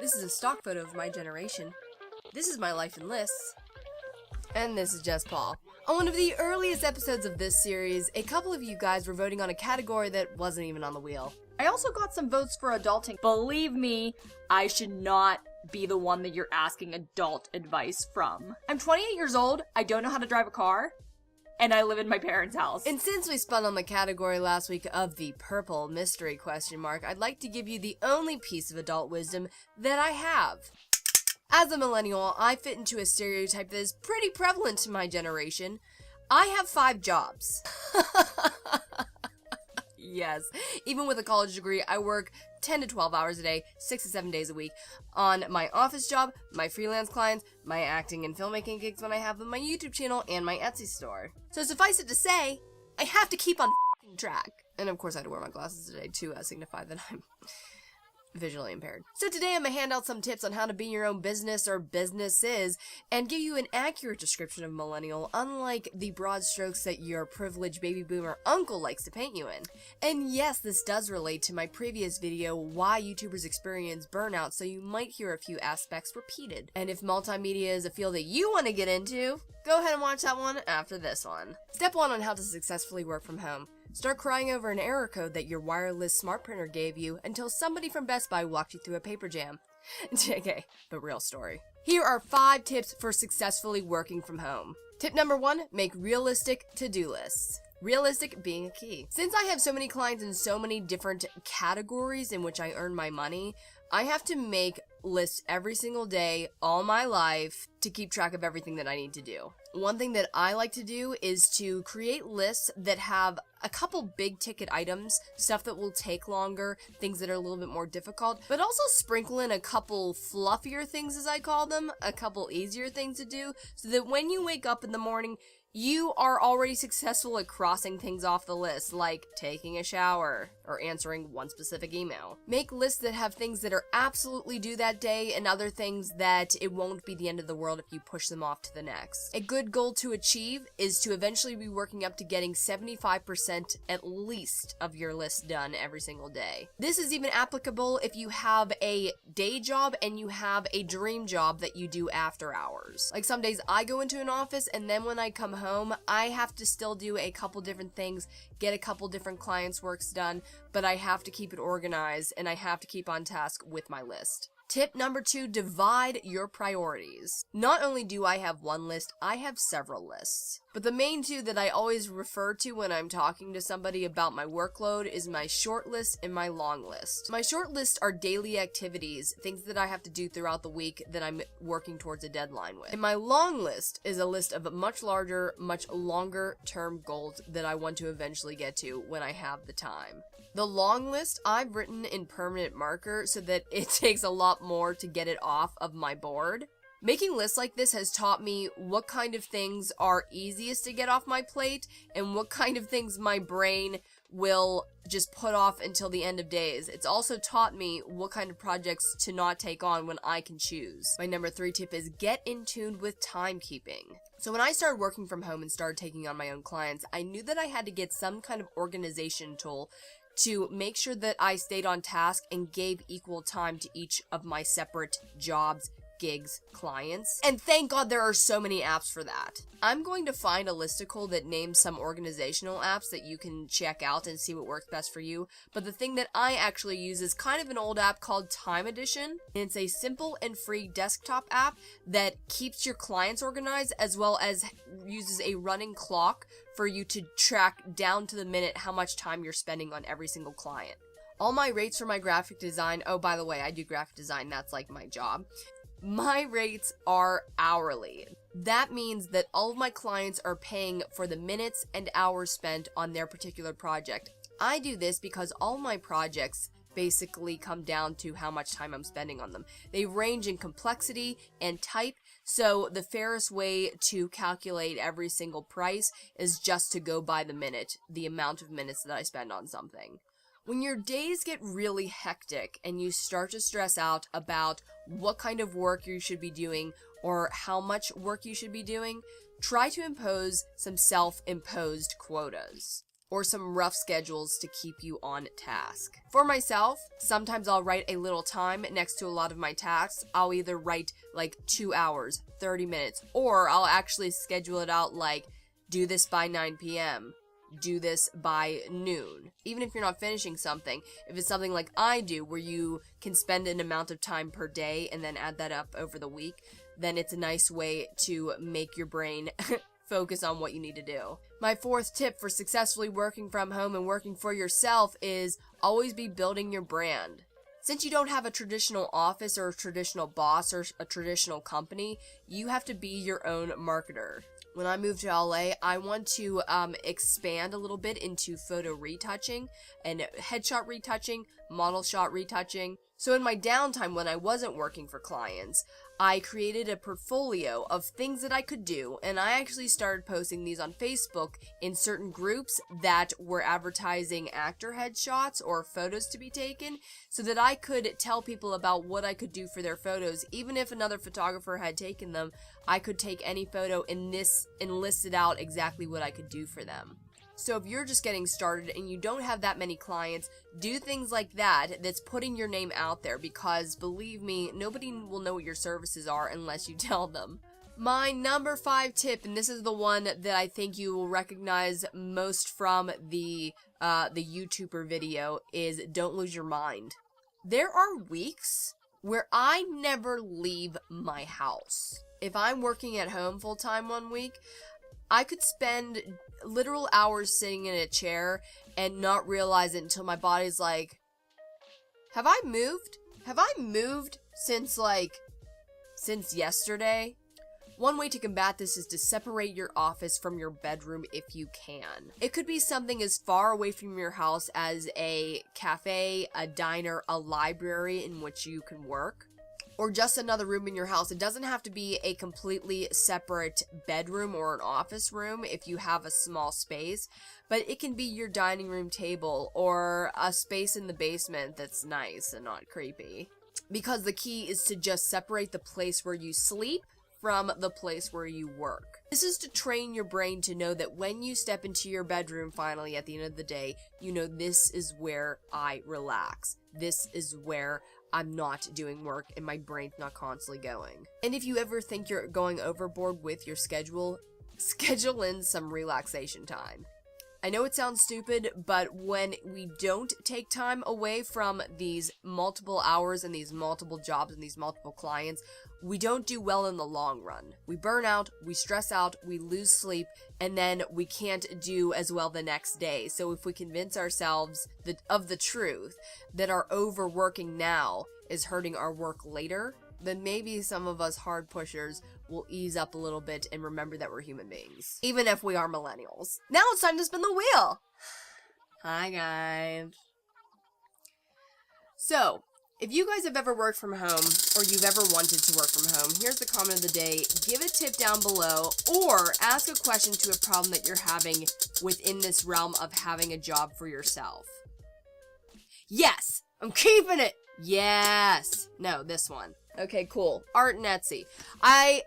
This is a stock photo of my generation. This is my life in lists. And this is Jess Paul. On one of the earliest episodes of this series, a couple of you guys were voting on a category that wasn't even on the wheel. I also got some votes for adulting. Believe me, I should not be the one that you're asking adult advice from. I'm 28 years old, I don't know how to drive a car, and I live in my parents' house. And since we spun on the category last week of the purple mystery question mark, I'd like to give you the only piece of adult wisdom that I have. As a millennial, I fit into a stereotype that is pretty prevalent in my generation. I have 5 jobs. Yes, even with a college degree, I work 10 to 12 hours a day, 6 to 7 days a week, on my office job, my freelance clients, my acting and filmmaking gigs when I have them, my YouTube channel, and my Etsy store. So suffice it to say, I have to keep on track. And of course I had to wear my glasses today to signify that I'm visually impaired. So today I'm going to hand out some tips on how to be your own business or businesses and give you an accurate description of millennial, unlike the broad strokes that your privileged baby boomer uncle likes to paint you in. And yes, this does relate to my previous video, why YouTubers experience burnout, so you might hear a few aspects repeated. And if multimedia is a field that you want to get into, go ahead and watch that one after this one. Step 1 on how to successfully work from home. Start crying over an error code that your wireless smart printer gave you until somebody from Best Buy walked you through a paper jam. JK, but real story. Here are 5 tips for successfully working from home. Tip number 1, make realistic to-do lists. Realistic being a key. Since I have so many clients in so many different categories in which I earn my money, I have to make lists every single day, all my life, to keep track of everything that I need to do. One thing that I like to do is to create lists that have a couple big ticket items, stuff that will take longer, things that are a little bit more difficult, but also sprinkle in a couple fluffier things, as I call them, a couple easier things to do, so that when you wake up in the morning, you are already successful at crossing things off the list, like taking a shower or answering one specific email. Make lists that have things that are absolutely due that day and other things that it won't be the end of the world if you push them off to the next. A good goal to achieve is to eventually be working up to getting 75% at least of your list done every single day. This is even applicable if you have a day job and you have a dream job that you do after hours. Like some days I go into an office and then when I come home, I have to still do a couple different things, get a couple different clients' works done, but I have to keep it organized and I have to keep on task with my list. Tip number 2, divide your priorities. Not only do I have one list, I have several lists. But the main 2 that I always refer to when I'm talking to somebody about my workload is my short list and my long list. My short list are daily activities, things that I have to do throughout the week that I'm working towards a deadline with. And my long list is a list of much larger, much longer term goals that I want to eventually get to when I have the time. The long list I've written in permanent marker so that it takes a lot more to get it off of my board. Making lists like this has taught me what kind of things are easiest to get off my plate and what kind of things my brain will just put off until the end of days. It's also taught me what kind of projects to not take on when I can choose. My number 3 tip is get in tune with timekeeping. So when I started working from home and started taking on my own clients, I knew that I had to get some kind of organization tool to make sure that I stayed on task and gave equal time to each of my separate jobs, gigs, clients. And thank God there are so many apps for that. I'm going to find a listicle that names some organizational apps that you can check out and see what works best for you. But the thing that I actually use is kind of an old app called Time Edition. And it's a simple and free desktop app that keeps your clients organized as well as uses a running clock for you to track down to the minute how much time you're spending on every single client. All my rates for my graphic design, oh, by the way, I do graphic design, that's like my job. My rates are hourly. That means that all of my clients are paying for the minutes and hours spent on their particular project. I do this because all my projects basically come down to how much time I'm spending on them. They range in complexity and type, so the fairest way to calculate every single price is just to go by the minute, the amount of minutes that I spend on something. When your days get really hectic and you start to stress out about what kind of work you should be doing or how much work you should be doing, try to impose some self-imposed quotas. or some rough schedules to keep you on task. For myself, sometimes I'll write a little time next to a lot of my tasks. I'll either write like 2 hours, 30 minutes, or I'll actually schedule it out like, do this by 9 p.m., do this by noon. Even if you're not finishing something, if it's something like I do, where you can spend an amount of time per day and then add that up over the week, then it's a nice way to make your brain focus on what you need to do. My fourth tip for successfully working from home and working for yourself is always be building your brand. Since you don't have a traditional office or a traditional boss or a traditional company, you have to be your own marketer. When I moved to LA, I want to expand a little bit into photo retouching and headshot retouching, model shot retouching. So in my downtime when I wasn't working for clients, I created a portfolio of things that I could do, and I actually started posting these on Facebook in certain groups that were advertising actor headshots or photos to be taken, so that I could tell people about what I could do for their photos. Even if another photographer had taken them, I could take any photo and list it out exactly what I could do for them. So if you're just getting started and you don't have that many clients, do things like that that's putting your name out there, because believe me, nobody will know what your services are unless you tell them. My number 5 tip, and this is the one that I think you will recognize most from the YouTuber video, is don't lose your mind. There are weeks where I never leave my house. If I'm working at home full time one week, I could spend literal hours sitting in a chair and not realize it until my body's like, have I moved? Have I moved since yesterday? One way to combat this is to separate your office from your bedroom if you can. It could be something as far away from your house as a cafe, a diner, a library in which you can work, or just another room in your house. It doesn't have to be a completely separate bedroom or an office room if you have a small space, but it can be your dining room table or a space in the basement that's nice and not creepy. Because the key is to just separate the place where you sleep from the place where you work. This is to train your brain to know that when you step into your bedroom finally at the end of the day, you know, this is where I relax. This is where I'm not doing work and my brain's not constantly going. And if you ever think you're going overboard with your schedule, schedule in some relaxation time. I know it sounds stupid, but when we don't take time away from these multiple hours and these multiple jobs and these multiple clients, we don't do well in the long run. We burn out, we stress out, we lose sleep, and then we can't do as well the next day. So if we convince ourselves of the truth that our overworking now is hurting our work later, then maybe some of us hard pushers will ease up a little bit and remember that we're human beings, even if we are millennials. Now it's time to spin the wheel. Hi guys. So, if you guys have ever worked from home, or you've ever wanted to work from home, here's the comment of the day. Give a tip down below, or ask a question to a problem that you're having within this realm of having a job for yourself. Yes! I'm keeping it! Yes! No, this one. Okay, cool. Art and Etsy.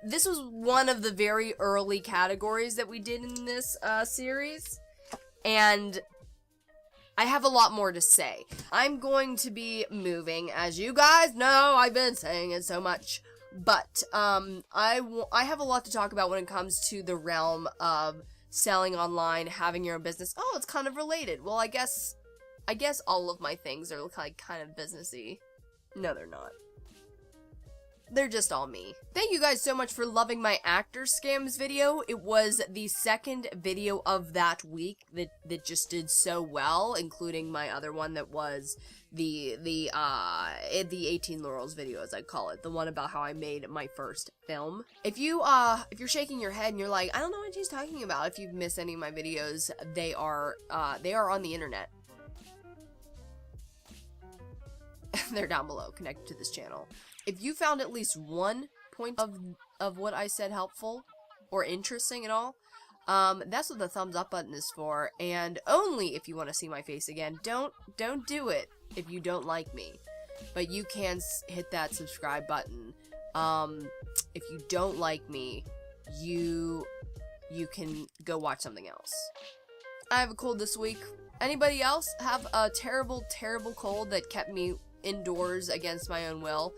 This was one of the very early categories that we did in this series, and I have a lot more to say. I'm going to be moving, as you guys know, I've been saying it so much, but I have a lot to talk about when it comes to the realm of selling online, having your own business. Oh, it's kind of related. Well, I guess all of my things are like kind of businessy. No, they're not. They're just all me. Thank you guys so much for loving my actor scams video. It was the second video of that week that just did so well, including my other one that was the 18 Laurels video, as I call it, the one about how I made my first film. If you're shaking your head and you're like, I don't know what she's talking about, if you've missed any of my videos, they are on the internet. They're down below, connected to this channel. If you found at least one point of what I said helpful or interesting at all, that's what the thumbs up button is for. And only if you want to see my face again. Don't do it if you don't like me. But you can hit that subscribe button. If you don't like me, you can go watch something else. I have a cold this week. Anybody else have a terrible, terrible cold that kept me indoors against my own will?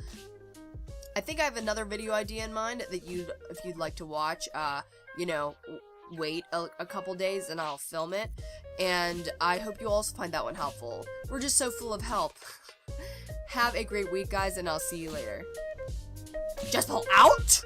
I think I have another video idea in mind that if you'd like to watch, wait a couple days and I'll film it. And I hope you also find that one helpful. We're just so full of help. Have a great week, guys, and I'll see you later. Just pull out?